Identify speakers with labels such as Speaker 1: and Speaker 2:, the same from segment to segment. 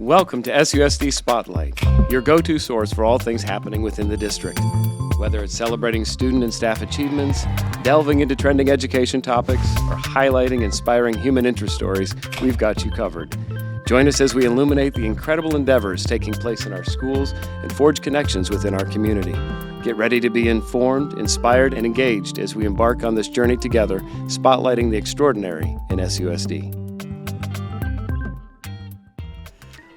Speaker 1: Welcome to SUSD Spotlight, your go-to source for all things happening within the district. Whether it's celebrating student and staff achievements, delving into trending education topics, or highlighting inspiring human interest stories, we've got you covered. Join us as we illuminate the incredible endeavors taking place in our schools and forge connections within our community. Get ready to be informed, inspired, and engaged as we embark on this journey together, spotlighting the extraordinary in SUSD.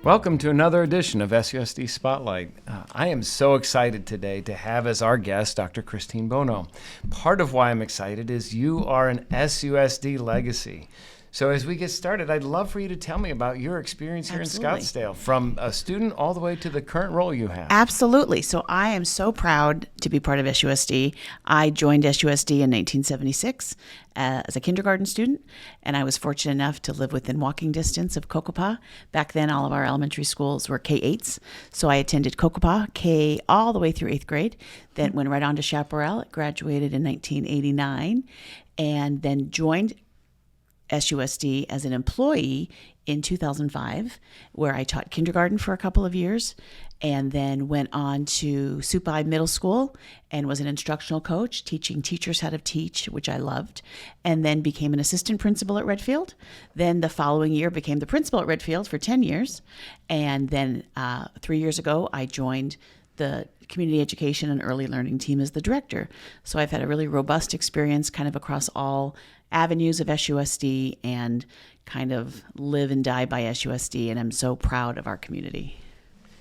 Speaker 1: Welcome to another edition of SUSD Spotlight. I am so excited today to have as our guest Dr. Christine Bonow. Part of why I'm excited is you are an SUSD legacy. So as we get started, I'd love for you to tell me about your experience here
Speaker 2: Absolutely.
Speaker 1: in Scottsdale, from a student all the way to the current role you have.
Speaker 2: Absolutely. So I am so proud to be part of SUSD. I joined SUSD in 1976 as a kindergarten student, and I was fortunate enough to live within walking distance of Cocopah. Back then, all of our elementary schools were K-8s, so I attended Cocopah K all the way through 8th grade, then went right on to Chaparral, graduated in 1989, and then joined SUSD as an employee in 2005, where I taught kindergarten for a couple of years, and then went on to Supai Middle School and was an instructional coach, teaching teachers how to teach, which I loved, and then became an assistant principal at Redfield. Then the following year became the principal at Redfield for 10 years, and then 3 years ago I joined the community education and early learning team as the director. So I've had a really robust experience kind of across all avenues of SUSD and kind of live and die by SUSD, and I'm so proud of our community.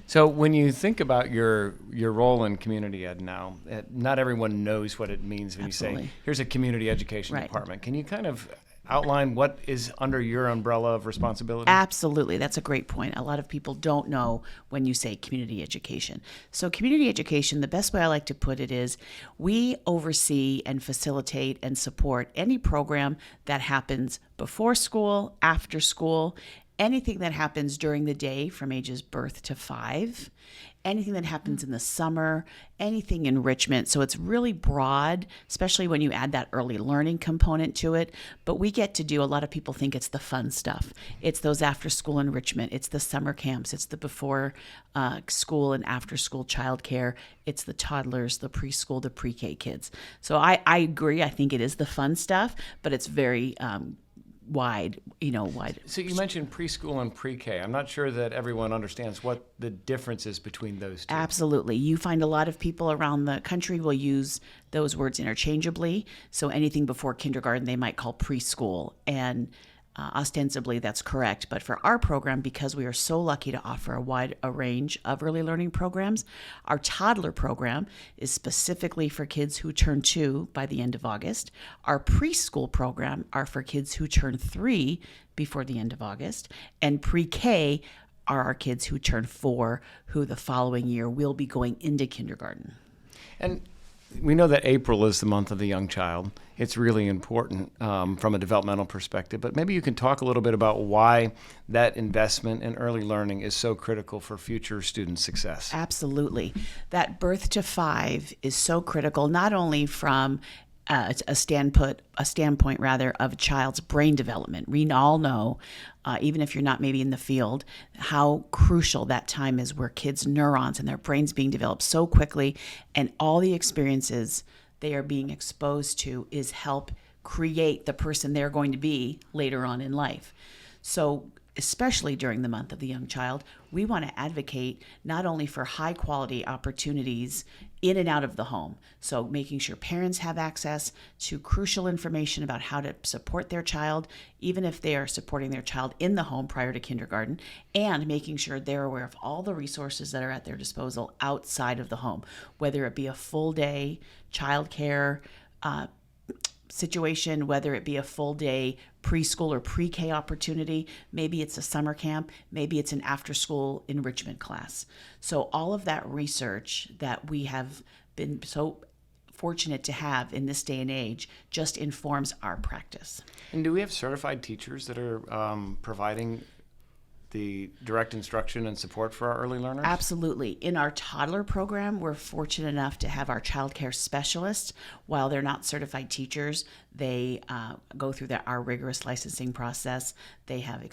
Speaker 1: So when you think about your role in community ed now, not everyone knows what it means when
Speaker 2: Absolutely.
Speaker 1: you say, here's a community education
Speaker 2: Right.
Speaker 1: department. Can you kind of outline what is under your umbrella of responsibility?
Speaker 2: Absolutely. That's a great point. A lot of people don't know when you say community education. So community education, the best way I like to put it is we oversee and facilitate and support any program that happens before school, after school, anything that happens during the day from ages birth to 5, anything that happens in the summer, anything enrichment. So it's really broad, especially when you add that early learning component to it. But we get to do, a lot of people think it's the fun stuff. It's those after school enrichment. It's the summer camps. It's the before school and after school childcare. It's the toddlers, the preschool, the pre-K kids. So I agree. I think it is the fun stuff, but it's very wide.
Speaker 1: So you mentioned preschool and pre-K. I'm not sure that everyone understands what the difference is between those two.
Speaker 2: Absolutely. You find a lot of people around the country will use those words interchangeably. So anything before kindergarten, they might call preschool. And ostensibly, that's correct. But for our program, because we are so lucky to offer a range of early learning programs, our toddler program is specifically for kids who turn 2 by the end of August. Our preschool program are for kids who turn 3 before the end of August. And pre-K are our kids who turn 4, who the following year will be going into kindergarten.
Speaker 1: And we know that April is the month of the young child. It's really important from a developmental perspective, but maybe you can talk a little bit about why that investment in early learning is so critical for future student success.
Speaker 2: Absolutely. That birth to 5 is so critical, not only from a standpoint of a child's brain development. We all know, even if you're not maybe in the field, how crucial that time is, where kids' neurons and their brains being developed so quickly, and all the experiences they are being exposed to is help create the person they're going to be later on in life. So especially during the month of the young child, we want to advocate not only for high quality opportunities in and out of the home, so making sure parents have access to crucial information about how to support their child, even if they are supporting their child in the home prior to kindergarten, and making sure they're aware of all the resources that are at their disposal outside of the home, whether it be a full day childcare situation, whether it be a full day preschool or pre-K opportunity, maybe it's a summer camp, maybe it's an after school enrichment class. So all of that research that we have been so fortunate to have in this day and age just informs our practice.
Speaker 1: And do we have certified teachers that are providing the direct instruction and support for our early learners?
Speaker 2: Absolutely. In our toddler program, we're fortunate enough to have our child care specialists. While they're not certified teachers, they go through our rigorous licensing process. They have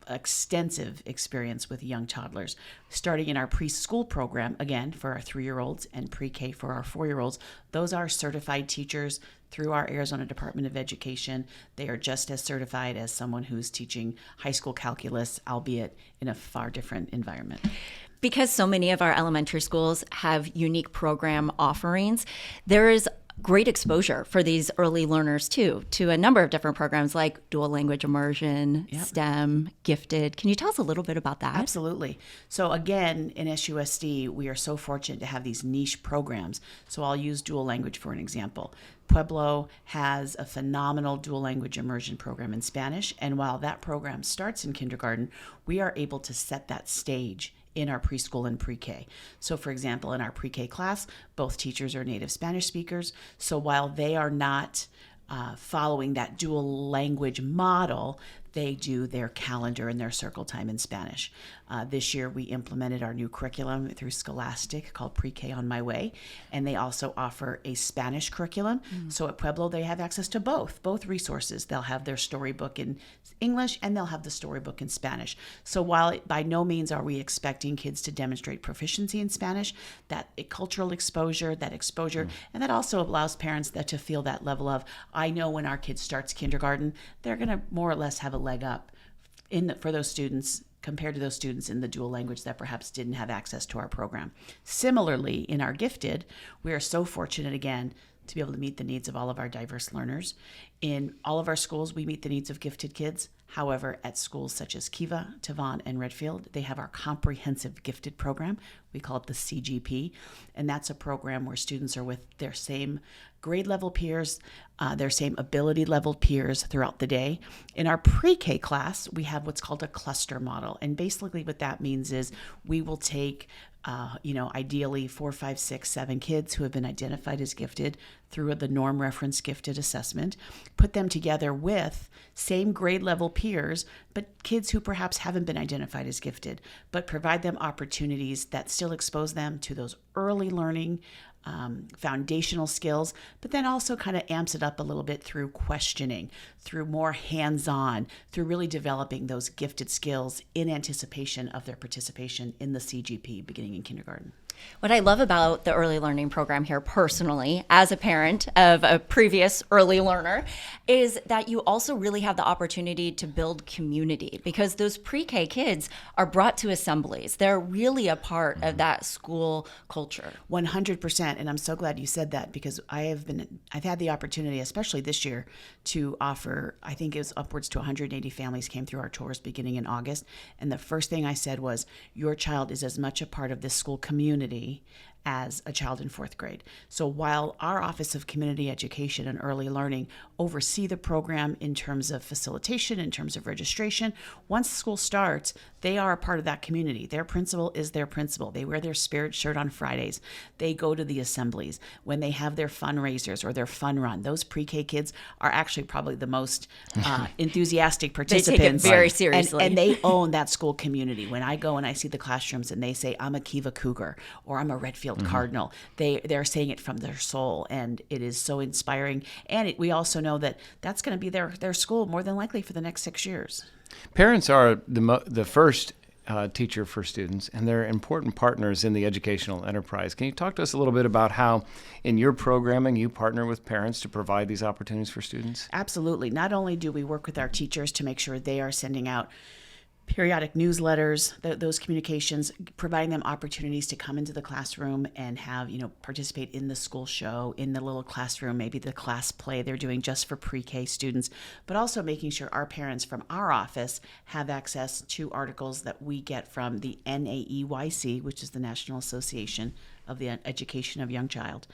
Speaker 2: extensive experience with young toddlers, starting in our preschool program, again, for our 3-year-olds and pre-K for our 4-year-olds. Those are certified teachers through our Arizona Department of Education. They are just as certified as someone who's teaching high school calculus, albeit in a far different environment.
Speaker 3: Because so many of our elementary schools have unique program offerings, there is great exposure for these early learners too, to a number of different programs like dual language immersion, STEM, gifted. Can you tell us a little bit about that?
Speaker 2: Absolutely. So again, in SUSD, we are so fortunate to have these niche programs. So I'll use dual language for an example. Pueblo has a phenomenal dual language immersion program in Spanish. And while that program starts in kindergarten, we are able to set that stage in our preschool and pre-K. So for example, in our pre-K class, both teachers are native Spanish speakers. So while they are not following that dual language model, they do their calendar and their circle time in Spanish. This year, we implemented our new curriculum through Scholastic called Pre-K on My Way, and they also offer a Spanish curriculum. So at Pueblo, they have access to both resources. They'll have their storybook in English, and they'll have the storybook in Spanish. So while by no means are we expecting kids to demonstrate proficiency in Spanish, that cultural exposure, and that also allows parents to feel that level of, I know when our kid starts kindergarten, they're going to more or less have a leg up for those students compared to those students in the dual language that perhaps didn't have access to our program. Similarly, in our gifted, we are so fortunate again to be able to meet the needs of all of our diverse learners. In all of our schools, we meet the needs of gifted kids. However, at schools such as Kiva, Tavon, and Redfield, they have our comprehensive gifted program. We call it the CGP, and that's a program where students are with their same grade level peers, their same ability level peers throughout the day. In our pre-K class, we have what's called a cluster model, and basically what that means is we will take ideally 4, 5, 6, 7 kids who have been identified as gifted through the norm reference gifted assessment, put them together with same grade level peers, but kids who perhaps haven't been identified as gifted, but provide them opportunities that still expose them to those early learning foundational skills, but then also kind of amps it up a little bit through questioning, through more hands-on, through really developing those gifted skills in anticipation of their participation in the CGP beginning in kindergarten.
Speaker 3: What I love about the early learning program here personally, as a parent of a previous early learner, is that you also really have the opportunity to build community, because those pre-K kids are brought to assemblies. They're really a part of that school culture.
Speaker 2: 100%. And I'm so glad you said that, because I've had the opportunity, especially this year, to offer, I think it was upwards to 180 families came through our tours beginning in August. And the first thing I said was, your child is as much a part of this school community as a child in 4th grade. So while our Office of Community Education and Early Learning oversee the program in terms of facilitation, in terms of registration, once school starts, they are a part of that community. Their principal is their principal. They wear their spirit shirt on Fridays. They go to the assemblies. When they have their fundraisers or their fun run, those pre-K kids are actually probably the most enthusiastic participants.
Speaker 3: They take it very seriously.
Speaker 2: And they own that school community. When I go and I see the classrooms and they say, I'm a Kiva Cougar or I'm a Redfield Cardinal, they're saying it from their soul, and it is so inspiring. And we also know that that's going to be their school more than likely for the next 6 years.
Speaker 1: Parents are the first teacher for students, and they're important partners in the educational enterprise. Can you talk to us a little bit about how in your programming you partner with parents to provide these opportunities for students?
Speaker 2: Absolutely. Not only do we work with our teachers to make sure they are sending out periodic newsletters, those communications, providing them opportunities to come into the classroom and have, participate in the school show, in the little classroom, maybe the class play they're doing just for pre-K students, but also making sure our parents from our office have access to articles that we get from the NAEYC, which is the National Association of the Education of Young Child,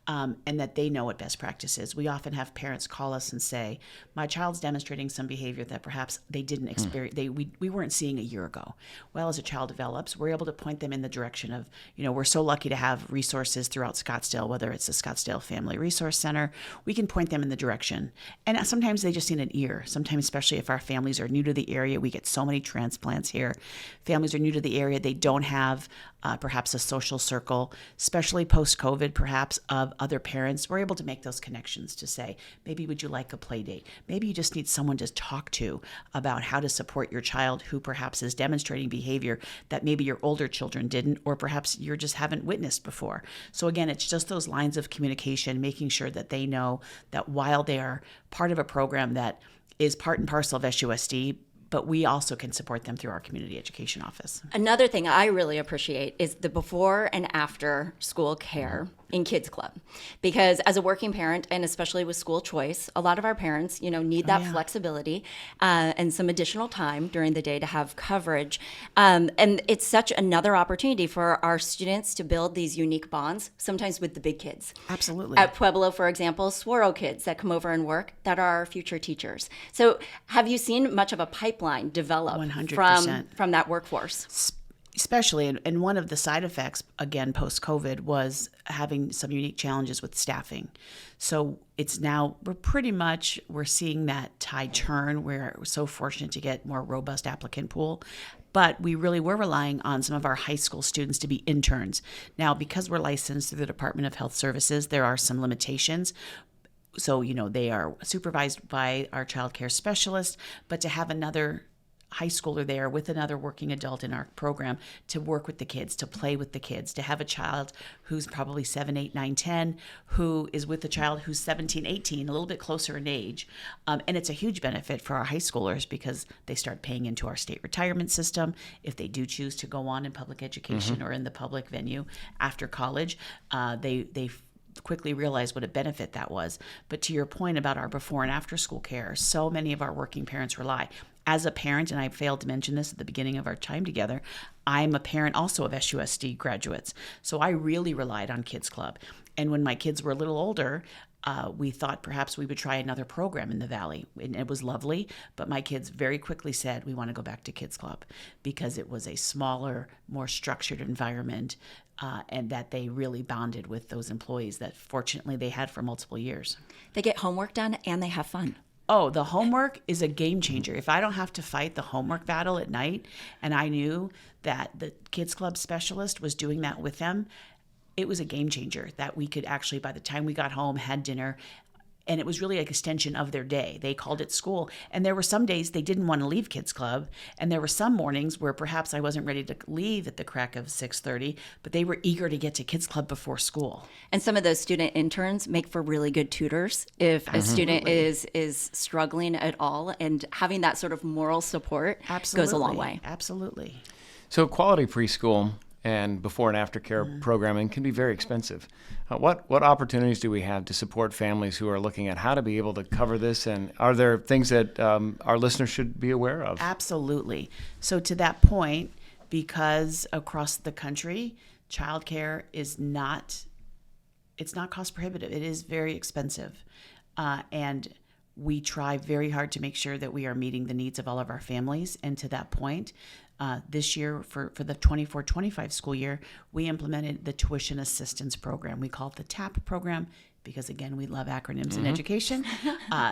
Speaker 2: and that they know what best practice is. We often have parents call us and say, my child's demonstrating some behavior that perhaps they didn't experience, we weren't seeing a year ago. Well, as a child develops, we're able to point them in the direction of, we're so lucky to have resources throughout Scottsdale, whether it's the Scottsdale Family Resource Center, we can point them in the direction. And sometimes they just need an ear. Sometimes, especially if our families are new to the area, we get so many transplants here. Families are new to the area, they don't have perhaps a social circle, especially post-COVID, perhaps of other parents. We're able to make those connections to say, maybe would you like a play date? Maybe you just need someone to talk to about how to support your child who perhaps is demonstrating behavior that maybe your older children didn't, or perhaps you just haven't witnessed before. So again, it's just those lines of communication, making sure that they know that while they are part of a program that is part and parcel of SUSD, but we also can support them through our community education office.
Speaker 3: Another thing I really appreciate is the before and after school care in Kids Club. Because as a working parent, and especially with school choice, a lot of our parents, need that flexibility and some additional time during the day to have coverage. And it's such another opportunity for our students to build these unique bonds, sometimes with the big kids.
Speaker 2: Absolutely.
Speaker 3: At Pueblo, for example, Swaro kids that come over and work that are our future teachers. So have you seen much of a pipeline develop
Speaker 2: 100%.
Speaker 3: from that workforce?
Speaker 2: Especially, and one of the side effects, again, post-COVID, was having some unique challenges with staffing. So it's now, we're seeing that tide turn. We're so fortunate to get more robust applicant pool. But we really were relying on some of our high school students to be interns. Now, because we're licensed through the Department of Health Services, there are some limitations. So, they are supervised by our child care specialist, but to have another high schooler there with another working adult in our program to work with the kids, to play with the kids, to have a child who's probably 7, 8, 9, 10, who is with a child who's 17, 18, a little bit closer in age. And it's a huge benefit for our high schoolers because they start paying into our state retirement system. If they do choose to go on in public education or in the public venue after college, they quickly realize what a benefit that was. But to your point about our before and after school care, so many of our working parents rely. As a parent, and I failed to mention this at the beginning of our time together, I'm a parent also of SUSD graduates. So I really relied on Kids Club. And when my kids were a little older, we thought perhaps we would try another program in the Valley. And it was lovely, but my kids very quickly said, we want to go back to Kids Club because it was a smaller, more structured environment, and that they really bonded with those employees that fortunately they had for multiple years.
Speaker 3: They get homework done and they have fun.
Speaker 2: Oh, the homework is a game changer. If I don't have to fight the homework battle at night, and I knew that the Kids Club specialist was doing that with them, it was a game changer that we could actually, by the time we got home, had dinner, and it was really like an extension of their day. They called it school. And there were some days they didn't want to leave Kids Club. And there were some mornings where perhaps I wasn't ready to leave at the crack of 6:30, but they were eager to get to Kids Club before school.
Speaker 3: And some of those student interns make for really good tutors if a student is struggling at all, and having that sort of moral support goes a long way.
Speaker 2: Absolutely.
Speaker 1: So quality preschool and before and after care programming can be very expensive. What opportunities do we have to support families who are looking at how to be able to cover this? And are there things that our listeners should be aware of?
Speaker 2: Absolutely. So to that point, because across the country, childcare is not cost prohibitive. It is very expensive. And we try very hard to make sure that we are meeting the needs of all of our families. And to that point, this year, for the 24-25 school year, we implemented the tuition assistance program. We call it the TAP program because, again, we love acronyms in education.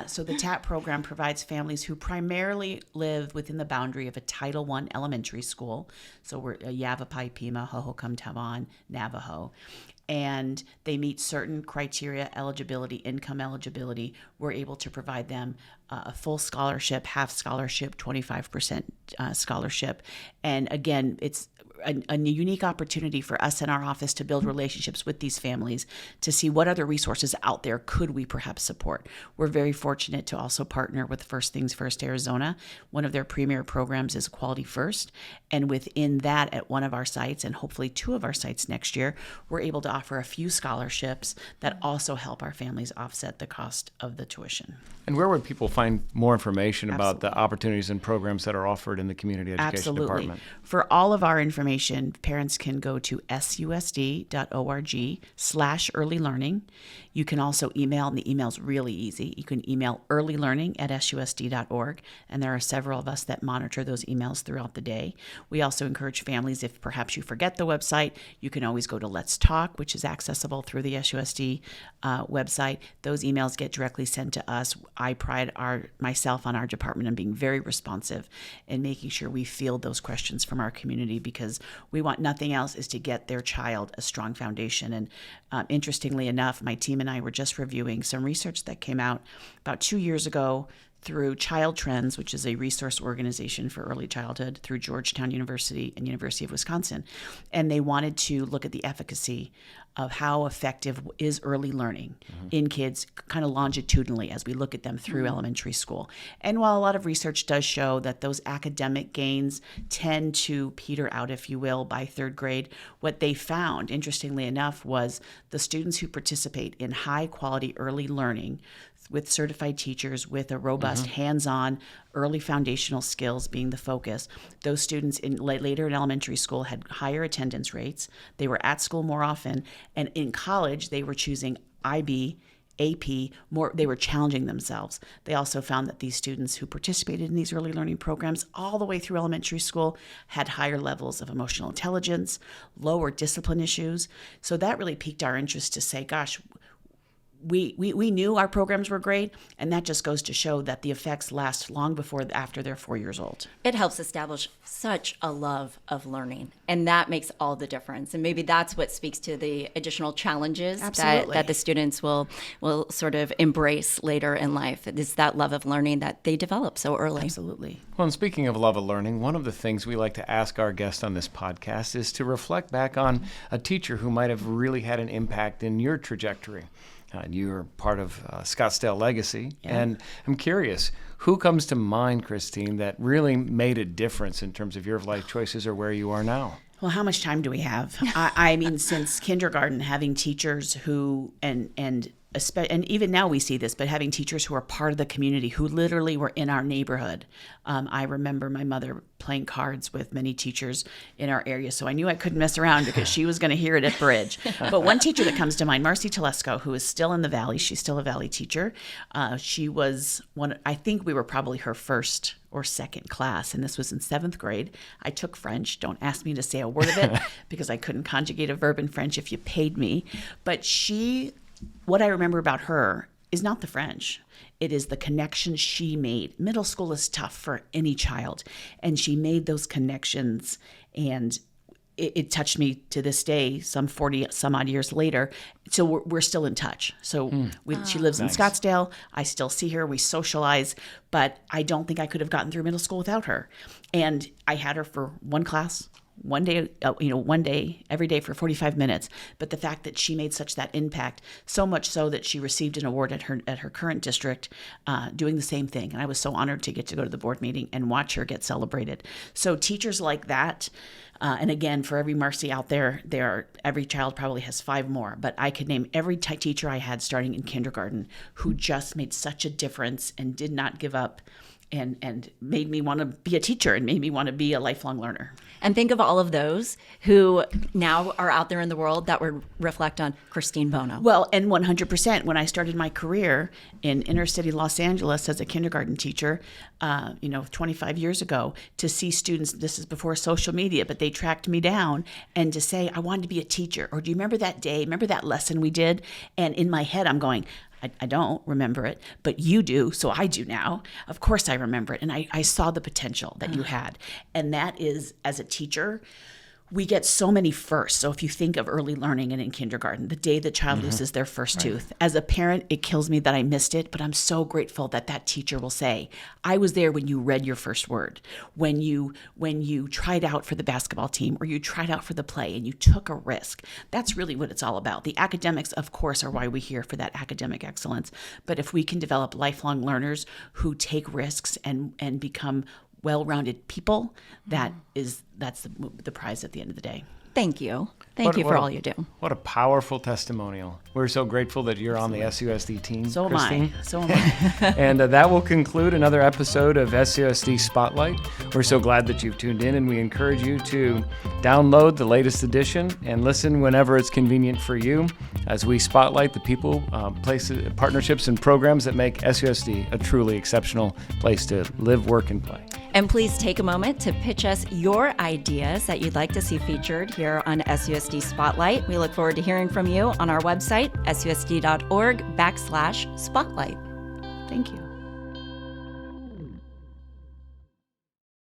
Speaker 2: So the TAP program provides families who primarily live within the boundary of a Title I elementary school. So we're Yavapai, Pima, Hohokam, Tavan, Navajo. And they meet certain criteria, eligibility, income eligibility. We're able to provide them a full scholarship, half scholarship, 25% scholarship. And again, it's a unique opportunity for us in our office to build relationships with these families to see what other resources out there could we perhaps support. We're very fortunate to also partner with First Things First Arizona. One of their premier programs is Quality First. And within that, at one of our sites, and hopefully 2 of our sites next year, we're able to offer a few scholarships that also help our families offset the cost of the tuition.
Speaker 1: And where would people find more information about the opportunities and programs that are offered in the Community Education Department?
Speaker 2: For all of our information, parents can go to susd.org/early learning. You can also email, and the email's really easy. You can email earlylearning@susd.org, and there are several of us that monitor those emails throughout the day. We also encourage families, if perhaps you forget the website, you can always go to Let's Talk, which is accessible through the SUSD website. Those emails get directly sent to us. I pride myself on our department on being very responsive and making sure we field those questions from our community, because we want nothing else is to get their child a strong foundation. And interestingly enough, my team and I were just reviewing some research that came out about 2 years ago through Child Trends, which is a resource organization for early childhood, through Georgetown University and University of Wisconsin. And they wanted to look at the efficacy of how effective is early learning in kids kind of longitudinally as we look at them through elementary school. And while a lot of research does show that those academic gains tend to peter out, if you will, by third grade, what they found, interestingly enough, was the students who participate in high quality early learning with certified teachers, with a robust hands-on early foundational skills being the focus. Those students later in elementary school had higher attendance rates. They were at school more often. And in college, they were choosing IB, AP, more. They were challenging themselves. They also found that these students who participated in these early learning programs all the way through elementary school had higher levels of emotional intelligence, lower discipline issues. So that really piqued our interest to say, gosh, we knew our programs were great, and that just goes to show that the effects last long before after they're 4 years old.
Speaker 3: It helps establish such a love of learning, and that makes all the difference. And maybe that's what speaks to the additional challenges that the students will sort of embrace later in life. It's that love of learning that they develop so early.
Speaker 2: Absolutely.
Speaker 1: Well, and speaking of love of learning, one of the things we like to ask our guests on this podcast is to reflect back on a teacher who might have really had an impact in your trajectory. You're part of Scottsdale Legacy, and I'm curious, who comes to mind, Christine, that really made a difference in terms of your life choices or where you are now?
Speaker 2: Well, how much time do we have? I mean, since kindergarten, having teachers who, and even now we see this, but having teachers who are part of the community, who literally were in our neighborhood. I remember my mother playing cards with many teachers in our area, so I knew I couldn't mess around because she was going to hear it at Bridge. But one teacher that comes to mind, Marcy Telesco, who is still in the Valley. She's still a Valley teacher. She was I think we were probably her first or second class, and this was in 7th grade. I took French. Don't ask me to say a word of it because I couldn't conjugate a verb in French if you paid me. But what I remember about her is not the French. It is the connections she made. Middle school is tough for any child, and she made those connections, and it touched me to this day, some 40 some odd years later. So we're still in touch. So she lives in Scottsdale. I still see her. We socialize, but I don't think I could have gotten through middle school without her. And I had her for one class, one day, every day for 45 minutes. But the fact that she made such that impact, so much so that she received an award at her current district, doing the same thing. And I was so honored to get to go to the board meeting and watch her get celebrated. So teachers like that, and again, for every Marcy out there, every child probably has 5 more. But I could name every teacher I had starting in kindergarten who just made such a difference and did not give up, and made me want to be a teacher and made me want to be a lifelong learner.
Speaker 3: And think of all of those who now are out there in the world that would reflect on Christine Bonow.
Speaker 2: Well, and 100%. When I started my career in inner city Los Angeles as a kindergarten teacher, 25 years ago, to see students, this is before social media, but they tracked me down, and to say, I wanted to be a teacher. Or do you remember that day? Remember that lesson we did? And in my head, I'm going, I don't remember it, but you do, so I do now. Of course I remember it, and I saw the potential that you had. And that is, as a teacher, we get so many firsts. So if you think of early learning and in kindergarten, the day the child loses their first tooth, as a parent, it kills me that I missed it, but I'm so grateful that that teacher will say, I was there when you read your first word, when you tried out for the basketball team, or you tried out for the play and you took a risk. That's really what it's all about. The academics, of course, are why we're here, for that academic excellence. But if we can develop lifelong learners who take risks and become well-rounded people, that's the prize at the end of the day.
Speaker 3: Thank you. Thank you for all you do.
Speaker 1: What a powerful testimonial. We're so grateful that you're on the SUSD team,
Speaker 2: So
Speaker 1: Christine.
Speaker 2: am I.
Speaker 1: And that will conclude another episode of SUSD Spotlight. We're so glad that you've tuned in, and we encourage you to download the latest edition and listen whenever it's convenient for you as we spotlight the people, places, partnerships, and programs that make SUSD a truly exceptional place to live, work, and play.
Speaker 3: And please take a moment to pitch us your ideas that you'd like to see featured here here on SUSD Spotlight. We look forward to hearing from you on our website, susd.org/spotlight.
Speaker 2: Thank you.